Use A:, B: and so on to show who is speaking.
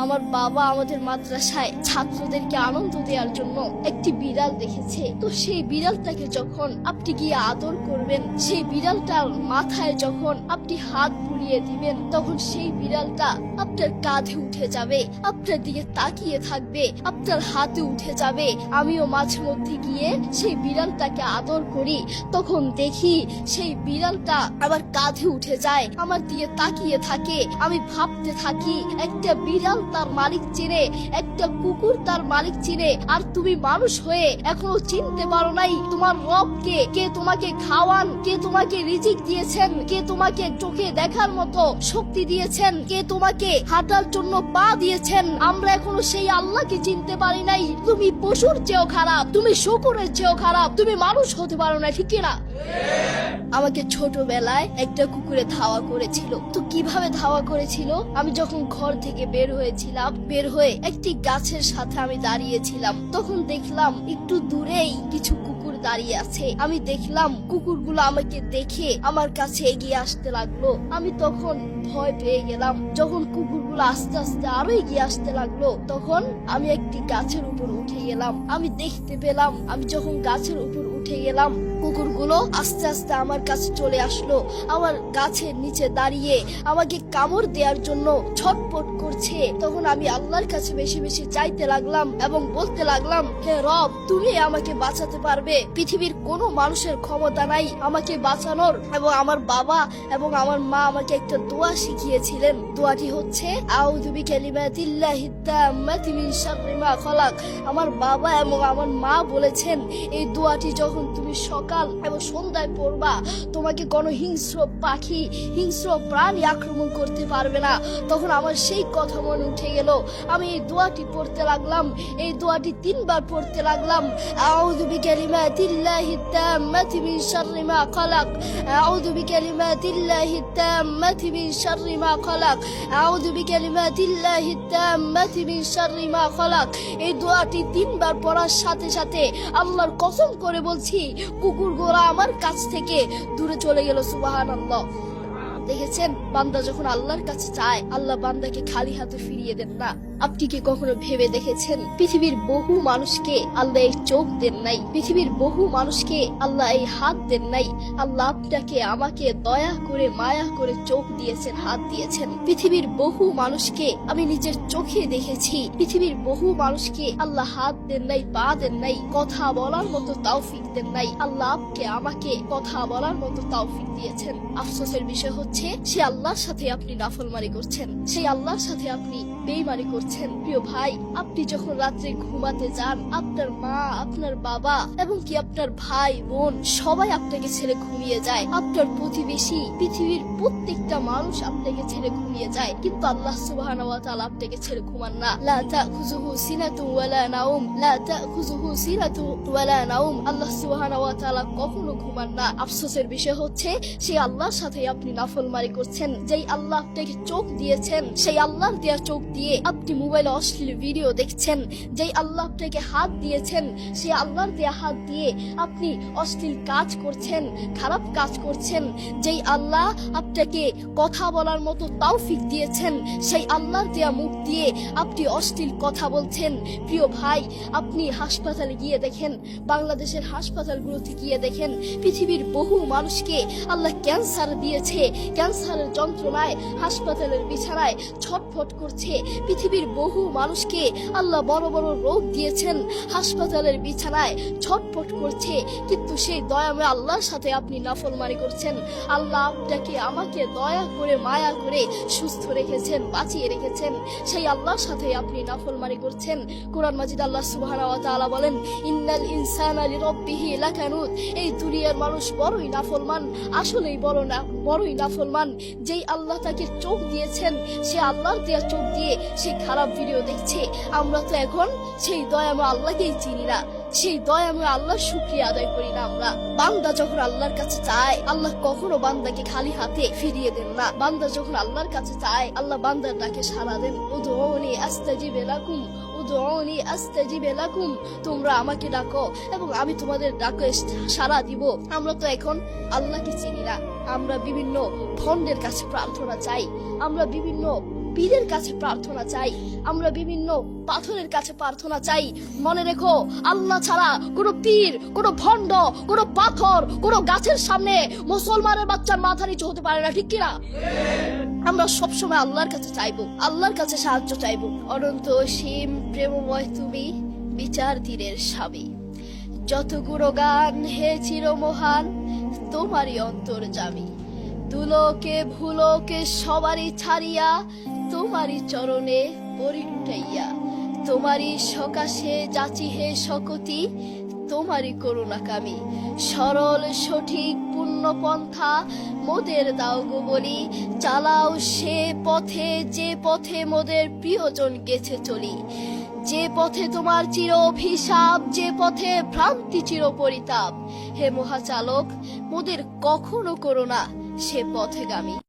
A: আমার বাবা আমাদের মাদ্রাসায় ছাত্রদেরকে আনন্দ দেওয়ার জন্য একটি বিড়াল দেখেছে। তো সেই বিড়ালটাকে যখন আপনি গিয়ে আদর করবেন, সেই বিড়ালটার মাথায় যখন আপনি হাত বুলিয়ে দিবেন, তখন সেই বিড়ালটা আপনার কাঁধে উঠে যাবে, আপনার দিকে তাকিয়ে থাকবে, আপনার হাতে উঠে যাবে। আমিও মাঝে মধ্যে গিয়ে সেই বিড়ালটাকে আদর করি, তখন দেখি সেই বিড়ালটা আমার কাঁধে উঠে যায়, আমার দিকে তাকিয়ে থাকে। আমি ভাবতে থাকি, একটা বিড়াল তার মালিক চিনে, একটা কুকুর তার মালিক চিনে, আর তুমি মানুষ হয়ে এখনো চিনতে পারো নাই তোমার রবকে। কে তোমাকে খাওয়ান, কে তোমাকে রিজিক দিয়েছেন, কে তোমাকে চোখে দেখার মতো শক্তি দিয়েছেন, কে তোমাকে হাঁটার জন্য পা দিয়েছেন। আমরা এখনো সেই আল্লাহকে চিনতে পারি নাই। তুমি পশুর চেয়েও খারাপ, তুমি শুকুরের চেয়েও খারাপ, তুমি মানুষ হতে পারো না, ঠিক না? আমাকে ছোটবেলায় একটা কুকুরে ধাওয়া করেছিল। তো কিভাবে ধাওয়া করেছিল? আমি যখন ঘর থেকে বের হয়েছিলাম, বের হয়ে একটি গাছের সাথে আমি দাঁড়িয়েছিলাম, তখন দেখলাম একটু দূরেই কিছু কুকুর দাঁড়িয়ে আছে। আমি দেখলাম কুকুরগুলো আমাকে দেখে আমার কাছে এগিয়ে আসতে লাগলো। আমি তখন ভয় পেয়ে গেলাম। যখন কুকুরগুলো আস্তে আস্তে আরো এগিয়ে আসতে লাগলো, তখন আমি একটি গাছের উপর উঠে গেলাম। আমি দেখতে পেলাম, আমি যখন গাছের উপর উঠে গেলাম, কুকুরগুলো আস্তে আস্তে আমার কাছে চলে আসলো। আমার গাছের নিচে দাঁড়িয়ে আমাকে কামড় দেওয়ার জন্য ছটপট করছে। তখন আমি আল্লাহর কাছে বেশি বেশি চাইতে লাগলাম এবং বলতে লাগলাম, হে রব, তুমি আমাকে বাঁচাতে পারবে। পৃথিবীর কোনো মানুষের ক্ষমতা নাই আমাকে বাঁচানোর। এবং আমার বাবা এবং আমার মা আমাকে একটা দোয়া শিখিয়েছিলেন। দোয়াটি হচ্ছে আউযু বিকালিমাতিল্লাহিত তাম্মাতি মিন শাররি মা খালাক। আমার বাবা এবং আমার মা বলেছেন, এই দোয়াটি যখন তুমি সকাল এবং সন্ধ্যায় পড়বা, তোমাকে কোনো হিংস্র পাখি, হিংস্র প্রাণী আক্রমণ করতে পারবে না। তখন আমার সেই কথা মনে উঠে গেল। আমি এই দোয়াটি পড়তে লাগলাম, এই দোয়াটি 3 বার পড়তে লাগলাম। আউযু বিকালিমাতিল্লাহিত তাম্মাতি মিন শাররি মা খালাক, আউযু বিকালিমাতিল্লাহিত তাম্মাতি মিন শাররি মা খালাক, আউযু বিকালিমাতিল্লাহিত তাম্মাতি মিন শাররি মা খালাক। এই দোয়াটি 3 বার পড়ার সাথে সাথে আল্লাহর কসম করে বলছি, কুকুরগুলো আমার কাছ থেকে দূরে চলে গেল। সুবহানাল্লাহ। দেখেছেন, বান্দা যখন আল্লাহর কাছে চায়, আল্লাহ বান্দাকে খালি হাতে ফিরিয়ে দেন না। আপনি কি কখনো ভেবে দেখেছেন, পৃথিবীর বহু মানুষকে আল্লাহ এই চোখ দেন নাই, পৃথিবীর বহু মানুষকে আল্লাহ এই হাত দেন নাই। আল্লাহ আপনাকে আমাকে দয়া করে মায়া করে চোখ দিয়েছেন, হাত দিয়েছেন। পৃথিবীর বহু মানুষকে আমি নিজের চোখে দেখেছি। পৃথিবীর বহু মানুষকে আল্লাহ হাত দেন নাই, পা দেন নাই, কথা বলার মতো তৌফিক দেন নাই। আল্লাহ আপকে আমাকে কথা বলার মতো তৌফিক দিয়েছেন। আফসোসের বিষয় হচ্ছে, সে আল্লাহর সাথে আপনি নাফরমানি করছেন, সেই আল্লাহর সাথে আপনি বেঈমানি করছেন। প্রিয় ভাই, আপনি যখন রাত্রে ঘুমাতে যান, আপনার মা, আপনার বাবা এবং কি আপনার ভাই বোন সবাই আপনাকে ছেড়ে ঘুমিয়ে যায়। আপনার প্রতিবেশী, পৃথিবীর প্রত্যেকটা মানুষ আপনাকে ছেড়ে ঘুমিয়ে যায়, কিন্তু আল্লাহ সুবহানাহু ওয়া তাআলা আপনাকে ছেড়ে ঘুমান না। লা তাখুযুহু সিনাতুন ওয়ালা নাওম, লা তাখুযুহু সিনাতুন ওয়ালা নাওম। আল্লাহ সুবহানাহু ওয়া তাআলা কখনো ঘুমান না। আফসোসের বিষয় হচ্ছে, সেই আল্লাহর সাথে আপনি নাফরমানি করছেন। যেই আল্লাহ আপনাকে চোখ দিয়েছেন, সেই আল্লাহর দেয়া চোখ দিয়ে আপনি মোবাইলে অশ্লীল ভিডিও দেখছেন। যেই আল্লাহ আপনাকে হাত দিয়েছেন, সেই আল্লাহর দেয়া হাত দিয়ে আপনি অশ্লীল কাজ করছেন, খারাপ কাজ করছেন। যেই আল্লাহ আপনাকে কথা বলার মতো তৌফিক দিয়েছেন, সেই আল্লাহর দেয়া মুখ দিয়ে আপনি অশ্লীল কথা বলছেন। প্রিয় ভাই, আপনি হাসপাতালে গিয়ে দেখেন, বাংলাদেশের হাসপাতালগুলোতে গিয়ে দেখেন, পৃথিবীর বহু মানুষকে আল্লাহ ক্যান্সার দিয়েছে। ক্যান্সারের যন্ত্রণায় হাসপাতালের বিছানায় ছটফট করছে। পৃথিবীর বহু মানুষকে আল্লাহ বড় বড় রোগ দিয়েছেন, হাসপাতালের বিছানায় ছটফট করছে, কিন্তু সেই দয়াময় আল্লাহর সাথে আপনি নাফরমানি করছেন। আল্লাহ আপনাকে আমাকে দয়া করে মায়া করে সুস্থ রেখেছেন, বাঁচিয়ে রেখেছেন, সেই আল্লাহর সাথে আপনি নাফরমানি করছেন। কোরআন মাজিদ আল্লাহ সুবহানাহু ওয়া তাআলা বলেন, ইন্নাল ইনসানা লিরাব্বিহি লাকানুত। এই দুনিয়ার মানুষ বড়ই নাফরমান, আসলেই বড়ই নাফরমান। যেই আল্লাহ তাকে চোখ দিয়েছেন, সে আল্লাহর দেয়া চোখ দিয়ে সে খারাপ ভিডিও দেখছে। আমরা তো এখন সেই দয়াময় আল্লাহকেই চিনি না, সেই দয়াময় আল্লাহর শুকরিয়া আদায় করি না। আমরা বান্দা যখন আল্লাহর কাছে চায়, আল্লাহ কখনো বান্দাকে খালি হাতে ফিরিয়ে দেন না। বান্দা যখন আল্লাহর কাছে চায়, আল্লাহ বান্দার ডাকে সাড়া দেন। উদউনি আস্তাজিব লাকুম, উদউনি আস্তাজিব লাকুম। তোমরা আমাকে ডাকো এবং আমি তোমাদের ডাকে সাড়া দিব। আমরা তো এখন আল্লাহকে চিনি না, আমরা বিভিন্ন ভণ্ডের কাছে প্রার্থনা চাই, আমরা বিভিন্ন পীরের কাছে প্রার্থনা চাই, আমরা বিভিন্ন পাথরের কাছে প্রার্থনা চাই। মনে রেখো, আল্লাহ ছাড়া কোনো পীর, কোনো ভণ্ড, কোনো পাথর, কোনো গাছের সামনে মুসলমানের বাচ্চার মাথা নিচু হতে পারে না, ঠিক কিনা? আমরা সবসময় আল্লাহর কাছে চাইবো, আল্লাহর কাছে সাহায্য চাইবো। অনন্ত অসীম প্রেমময় তুমি, বিচার তীরের স্বামী। যত গুণগান হে চিরমহান, তোমারই অন্তর্যামী। দুলোকে ভুলোকে সবারই ছাড়িয়া, তোমারই চরণে পরিটাইয়া। তোমারই সকাশে যাচি হে শকতি, তোমারই করুণাকামী। সরল সঠিক পূর্ণ পন্থা মোদের দাও গো বলি, চালাও সে পথে যে পথে মোদের প্রিয়জন গেছে চলি। যে পথে তোমার চির অভিশাপ, যে পথে ভ্রান্তি চির পরিতাপ। হে মহাচালক, মোদের কখনো করো না সে পথেগামী।